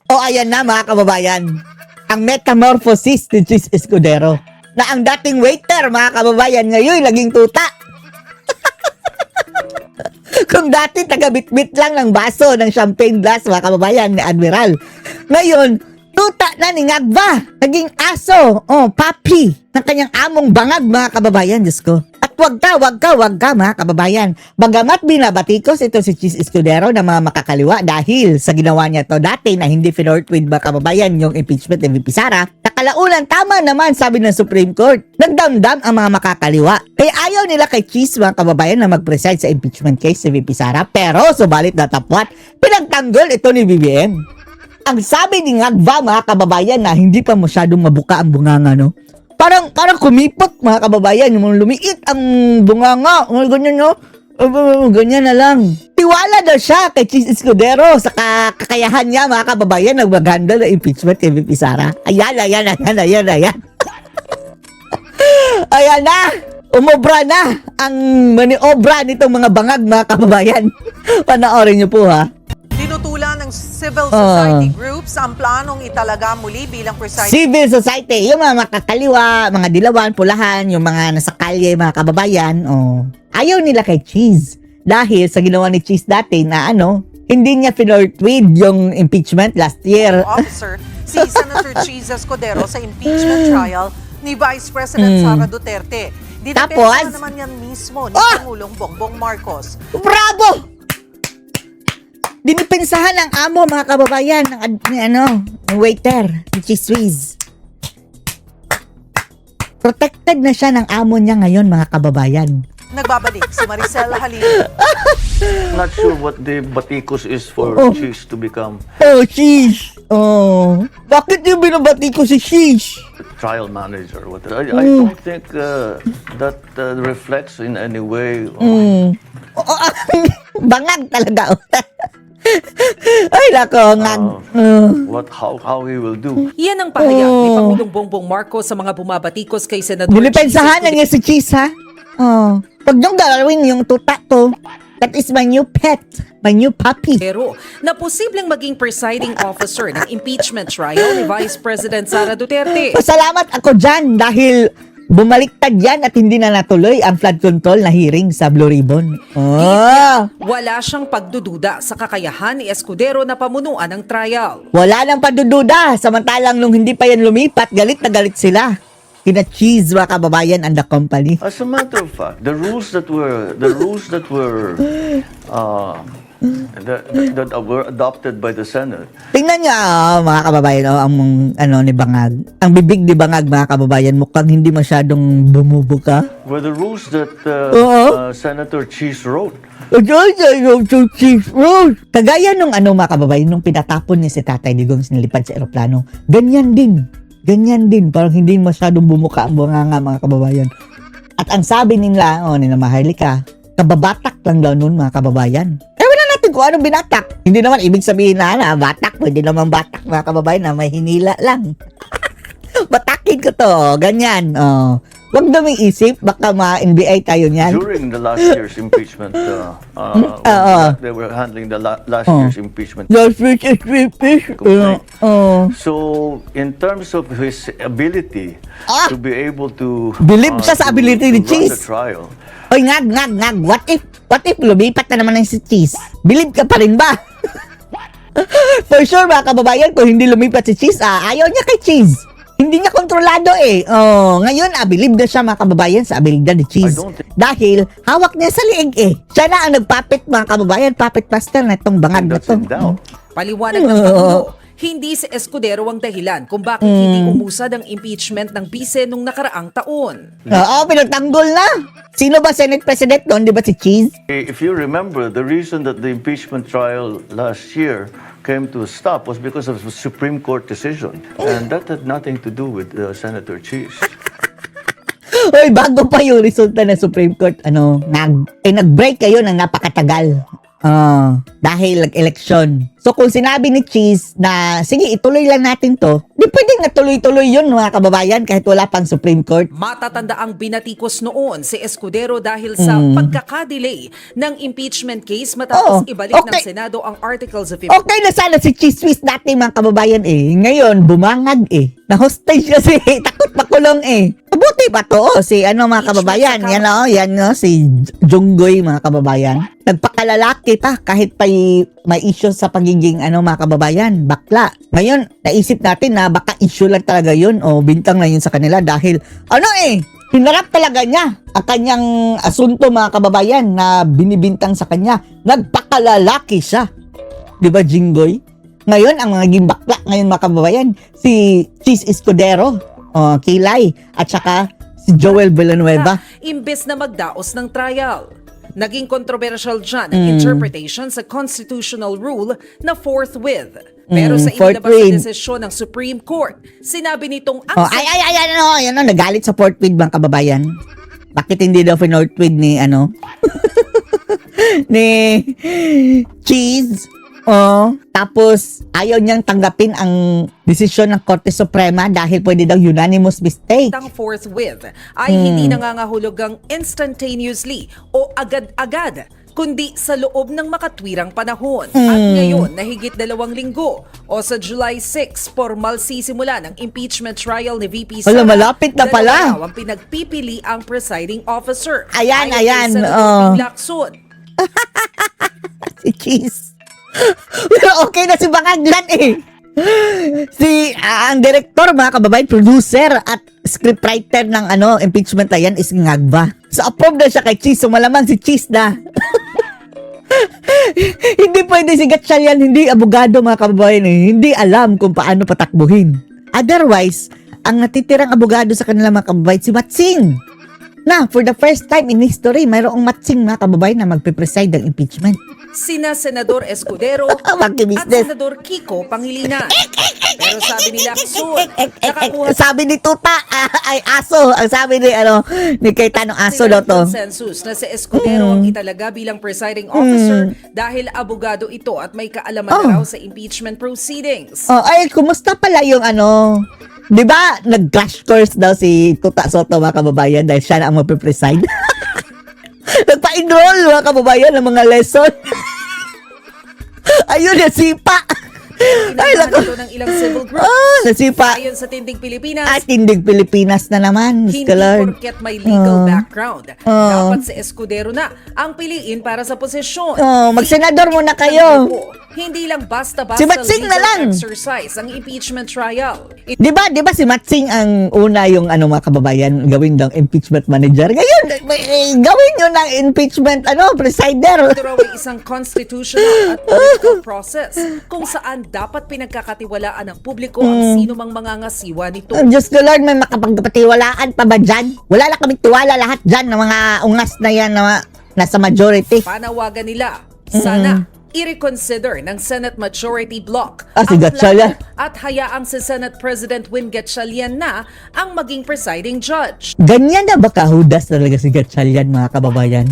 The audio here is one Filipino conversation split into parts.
O ayan na mga kababayan, ang metamorphosis ni Cheese Escudero na ang dating waiter mga kababayan ngayon naging tuta. Kung dati taga-bitbit lang ng baso ng champagne glass mga kababayan ni Admiral, ngayon tuta na ni Ngagba, naging aso, puppy ng kanyang among bangag mga kababayan, Diyos ko. At wag ka mga kababayan. Bagamat binabatikos ito si Cheese Escudero ng mga makakaliwa dahil sa ginawa niya to dati na hindi finortweed mga kababayan yung impeachment ni VP Sara, nakalaunan tama naman sabi ng Supreme Court. Nagdamdam ang mga makakaliwa. Kaya ayaw nila kay Cheese mga kababayan na mag-preside sa impeachment case si VP Sara, pero subalit natapwat, pinagtanggol ito ni BBM. Ang sabi ni Ngagba mga kababayan na hindi pa masyadong mabuka ang bunganga, no? Parang kumipot mga kababayan, yung lumiit ang bunganga, ganyan, no? Ganyan na lang. Tiwala daw siya kay Cheese Escudero sa kakayahan niya mga kababayan na mag-handle ng impeachment kay VP Sara. Ayan. Ayan na! Umobra na ang maniobra nitong mga bangag mga kababayan. Panoorin niyo po ha. Tinutulan ng civil society groups ang planong italaga muli bilang presiding Civil society, yung mga makakaliwa, mga dilawan, pulahan, yung mga nasa kalye, mga kababayan, ayaw nila kay Cheese. Dahil sa ginawa ni Cheese dati na hindi niya finortweed yung impeachment last year. officer si Senator Cheese Escudero sa impeachment trial ni Vice President Sara Duterte. Dinepensa naman yan mismo ni Pangulong Bongbong Marcos. Bravo! Dinipensahan ng amo mga kababayan ng waiter, ni Cheese Whiz. Protected na siya ng amo niya ngayon mga kababayan. Nagbabalik si Maricel Halil. Not sure what the batikos is for Cheese to become Cheese! Bakit yung binabati ko si Cheese? trial manager. I don't think that reflects in any way. Bangag talaga. Ay, nako, How he will do. Iyan ang pahayag ni Pangulong Bongbong Marcos sa mga bumabatikos kay Senador dinipensahan na niya si Cheese, ha? Pag niyong gagawin yung tuta ko, that is my new pet, my new puppy. Pero na posibleng maging presiding officer ng impeachment trial ni Vice President Sara Duterte. Pasalamat ako dyan dahil bumaliktad yan at hindi na natuloy ang flood control na hearing sa Blue Ribbon. Wala siyang pagdududa sa kakayahan ni Escudero na pamunuan ng trial. Wala nang padududa. Samantalang nung hindi pa yan lumipat, galit na galit sila. Kina Cheese mga kababayan and the company. As a matter of fact, the rules that were adopted by the Senate. Tingnan niyo mga kababayan ang ni Bangag. Ang bibig ni Bangag mga kababayan mukhang hindi masyadong bumubuka. Were the rules that Senator Cheese wrote. Kagaya nung mga kababayan nung pinatapon niya si Tatay Digong sinilipad sa eroplano. Ganyan din, parang hindi masyadong bumuka ang bunganga mga kababayan. At ang sabi nila, ni Maharlika, kababatak lang daw nun mga kababayan. Ewan na natin kung anong binatak. Hindi naman ibig sabihin na batak, pwede naman batak mga kababayan na may hinila lang. Batakin ko to, ganyan. Huwag na may isip, baka ma-NBA tayo niyan. During the last year's impeachment, they were handling the last year's impeachment. complaint. So, in terms of his ability to be able to Believe siya sa ability ni run Cheese. the trial, Oy, ngag. What if lumipat na naman ng si Cheese? Believe ka pa rin ba? For sure, mga kababayan, kung hindi lumipat si Cheese, ayaw niya kay Cheese. Hindi niya kontrolado eh. Ngayon, believe na siya mga kababayan sa abilidad ni Cheese. Dahil hawak niya sa liig eh. Siya na ang nagpapit mga kababayan, puppet master na itong bangag na that's to. in doubt. Paliwanag ng Pangulo, hindi si Escudero ang dahilan kung bakit hindi umusad ang impeachment ng bise nung nakaraang taon. Pinagtanggol na. Sino ba Senate President doon? Di ba si Cheese? If you remember, the reason that the impeachment trial last year came to a stop was because of the Supreme Court decision. And that had nothing to do with Senator Cheese. Oy, bago pa yung resulta ng Supreme Court, nag-break kayo ng napakatagal. Dahil nag-eleksyon. So kung sinabi ni Cheese na, sige, ituloy lang natin to, di pwedeng natuloy-tuloy yun, mga kababayan, kahit wala pang Supreme Court. Matatanda ang binatikos noon si Escudero dahil sa pagkakadelay ng impeachment case matapos ibalik ng Senado ang Articles of Impeachment. Okay na sana si Cheese Swiss dati, mga kababayan Ngayon, bumangag Na-hostage kasi, takot makulong Mabuti ba to? Si mga kababayan, yan si Junggoy, mga kababayan. Nagpakalalaki pa kahit may issue sa pagiging mga kababayan, bakla. Ngayon, naisip natin na baka issue lang talaga yun o bintang na yun sa kanila dahil hinarap talaga niya ang kanyang asunto, mga kababayan, na binibintang sa kanya. Nagpakalalaki siya. Di ba, Jinggoy? Ngayon, ang naging bakla ngayon, mga kababayan, si Cheese Escudero, Kilay, at saka si Joel Villanueva. Imbes na magdaos ng trial. Naging controversial dyan ang interpretation sa constitutional rule na forthwith. Pero sa inilabas na desisyon ng Supreme Court, sinabi nitong nagalit sa forthwith, mga kababayan. Bakit hindi daw forthwith ni ni Cheese? Tapos ayaw niyang tanggapin ang desisyon ng Korte Suprema dahil pwede daw unanimous mistake. Ang forthwith ay hindi nangangahulugang instantaneously o agad-agad, kundi sa loob ng makatwirang panahon. At ngayon, na higit 2 linggo o sa July 6, formal sisimula ng impeachment trial ni VP Sara. Malapit na pala. Ang pinagpipili ang presiding officer. Ayan. Lacson. Si Cheese. Pero okay na si Bangaglan ang director, mga kababayan, producer at scriptwriter ng impeachment na yan is Ngagba. So approve na siya kay Cheese. So malamang si Cheese na. Hindi pwede si Gatchalian, hindi abogado, mga kababayan hindi alam kung paano patakbuhin. Otherwise, ang natitirang abogado sa kanila, mga kababayan, si Matsing. Na, for the first time in history, mayroong Matsing, mga kababayan, na magpe-preside ng impeachment. Sina Senador Escudero at Senador Kiko Pangilinan. Pero sabi ni Lacson, nakakuha sabi ni Tuta, ay aso. Ang sabi ni Cayetano, aso daw to. Consensus na si Escudero ang italaga bilang presiding officer dahil abogado ito at may kaalaman na raw sa impeachment proceedings. Kumusta pala yung di ba, nag-crash course daw si Tuta Soto, mga kababayan, dahil siya na ang magpe-preside. Nagpa-enroll, mga kababayan, ng mga lesson. Ayun, nasipa. Inahan ito ng ilang civil groups. Nasipa. Ayon sa Tindig Pilipinas, Tindig Pilipinas na naman. hindi porket may legal background. Dapat si Escudero na ang piliin para sa posisyon. Magsenador muna kayo. Hindi lang basta-basta Si Matsing na lang. exercise ang impeachment trial. Di ba si Matsing ang una yung mga kababayan gawin ng impeachment manager. Ngayon, gawin nyo ng impeachment presider. Ito raw ay isang constitutional at political process kung saan dapat pinagkakatiwalaan ng publiko ang sino mang mangangasiwa nito. Diyos ko Lord, may makapagpatiwalaan pa ba dyan? Wala na kaming tiwala lahat dyan ng mga ungas na yan na nasa majority. Panawagan nila, sana i-reconsider ng Senate Majority Bloc si ang Gatchalian. plano at hayaang si Senate President Win Gatchalian na ang maging presiding judge. Ganyan na ba kahudas talaga si Gatchalian, mga kababayan?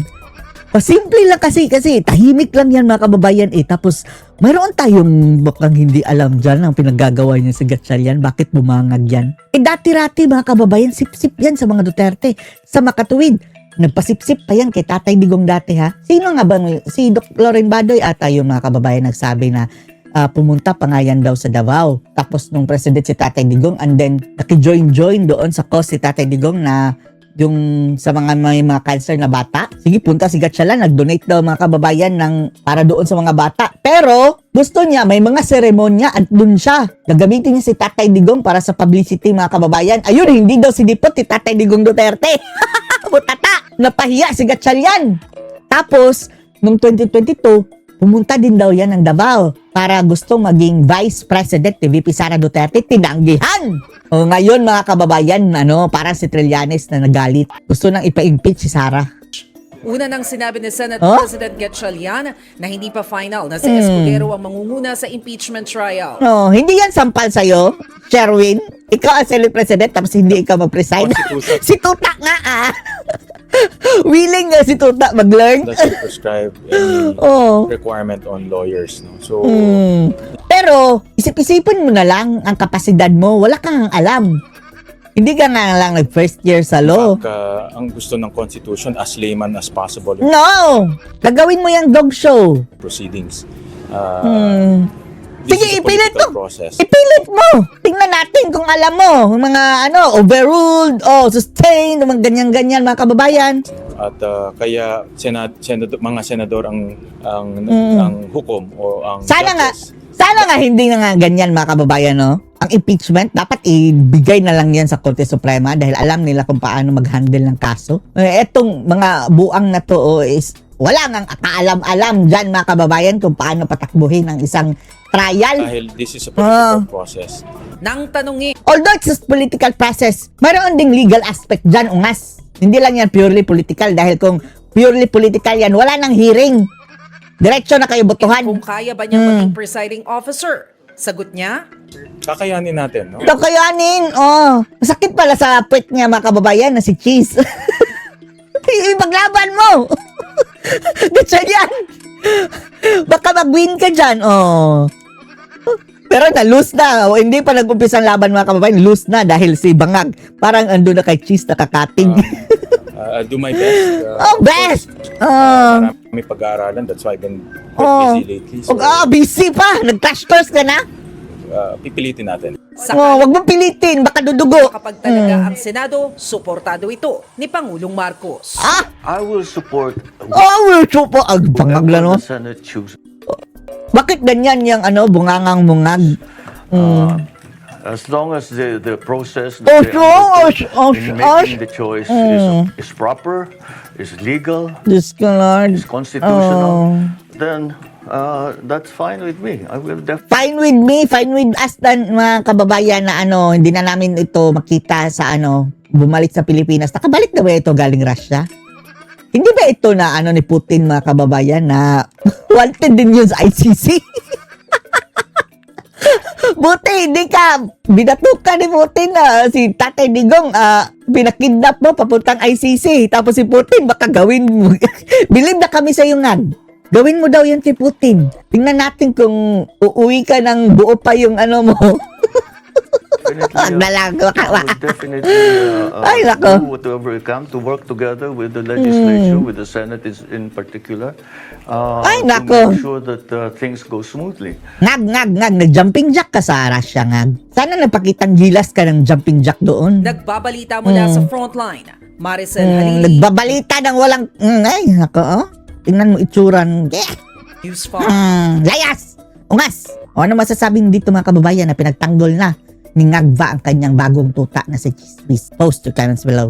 Simple lang kasi tahimik lang yan, mga kababayan tapos mayroon tayong mukhang hindi alam dyan ang pinaggagawa niya si Gatchalian. Bakit bumangag yan? Dati-rati, mga kababayan, sip-sip yan sa mga Duterte sa makatuwid. Nagpasip-sip pa yan kay Tatay Digong dati, ha? Sino nga ba? Si Doc Loren Badoy ata yung, mga kababayan, nagsabi na pumunta pa nga yan daw sa Davao. Tapos nung president si Tatay Digong, and then naki-join doon sa cause si Tatay Digong na yung sa may mga cancer na bata. Sige, punta si Gatchalian, nag-donate daw, mga kababayan, para doon sa mga bata. Pero gusto niya, may mga seremonya at doon siya. Gagamitin niya si Tatay Digong para sa publicity, mga kababayan. Ayun, hindi daw sinipot si Tatay Digong Duterte. Butata! Napahiya si Gatchalian. Tapos, noong 2022, pumunta din daw yan ng Davao para gustong maging Vice President ni VP Sara Duterte. Tinanggihan! Ngayon, mga kababayan, parang si Trillanes na nagalit. Gusto nang ipa-impeach si Sara. Una nang sinabi ni Senate President Gatchalian na hindi pa final na si Escudero ang mangunguna sa impeachment trial. Hindi yan sampal sa'yo, Sherwin. Ikaw ang Senate President tapos hindi ikaw mag-preside. Si Tuta nga Willing nga si Tuta mag-learn. doesn't prescribe any Oh. requirement on lawyers. No? So, Pero, isip-isipin mo na lang ang kapasidad mo. Wala kang alam. Hindi ka nga lang nag-first year sa law. ang gusto ng Constitution, as layman as possible yung No! Gagawin mo yung dog show. proceedings. This Sige, is a ipilit political mo. process. Ipilit mo. Tingnan natin kung alam mo. Yung mga overruled, sustained, mga ganyan-ganyan, mga kababayan. At kaya mga senador ang hukom o ang judges. Sana nga hindi na nga ganyan, mga kababayan, no? Ang impeachment, dapat ibigay na lang yan sa Korte Suprema dahil alam nila kung paano mag-handle ng kaso. Etong mga buang na to is wala nang kaalam-alam dyan, mga kababayan, kung paano patakbuhin ang isang trial. Dahil this is a political process. Nang tanungin Although it's a political process, mayroon ding legal aspect dyan, ungas. Hindi lang yan purely political dahil kung purely political yan, wala nang hearing. Diretso na kayo botohan. kung kaya ba niyang maging presiding officer. Sagot niya, Kakayanin natin, no? Ito kayanin, Masakit pala sa puwet niya, mga kababayan, na si Cheese. Ipaglaban mo. Gatsa yan. Baka mag-win ka dyan, Pero na-lose na. O, hindi pa nag-umpisa ang laban, mga kababayan. Lose na dahil si Bangag parang ando na kay Cheese nakakating. I'll do my best. Best! Marami pag-aaralan. That's why I've been quite busy lately. So, Busy pa. Nag-crash course ka na. pipilitin natin. Wag mong pilitin. Baka dudugo. kapag talaga ang Senado, suportado ito ni Pangulong Marcos. I will support Will po. Bangag lang, no? the Senate chooses. Bakit ganyan yung bungangang mungag? As long as the process As that they long undertake as- in making the choice is proper, is legal, Diyos ko, Lord. is constitutional, then that's fine with me. I will definitely. Fine with me, fine with us dan mga kababayan na hindi na namin ito makita sa bumalik sa Pilipinas. Nakabalik na ba ito galing Russia? Hindi ba ito na ni Putin, mga kababayan, na wanted din yun sa ICC? Buti, hindi ka binatukan ni Putin na si Tatay Digong pinakidnap mo papuntang ICC. Tapos si Putin, baka gawin mo. Believe na kami sa iyo nga. Gawin mo daw yan kay Putin. Tingnan natin kung uuwi ka ng buo pa yung mo. Definitely Ay, nako. do whatever we can to work together with the legislature, with the Senate in particular, Ay, to nako. make sure that things go smoothly. Ngag. Nag-jumping jack ka sa Russia, ngag. Sana napakitang gilas ka ng jumping jack doon. Nagbabalita mula sa frontline, Maricel Halili, Nagbabalita ng walang... ay, nako, Tingnan mo itsuran. News 5. Layas! Ungas! O ano masasabing dito, mga kababayan, na pinagtanggol na ni Ngagva ang kanyang bagong tuta na si Chismis? Post your comments below.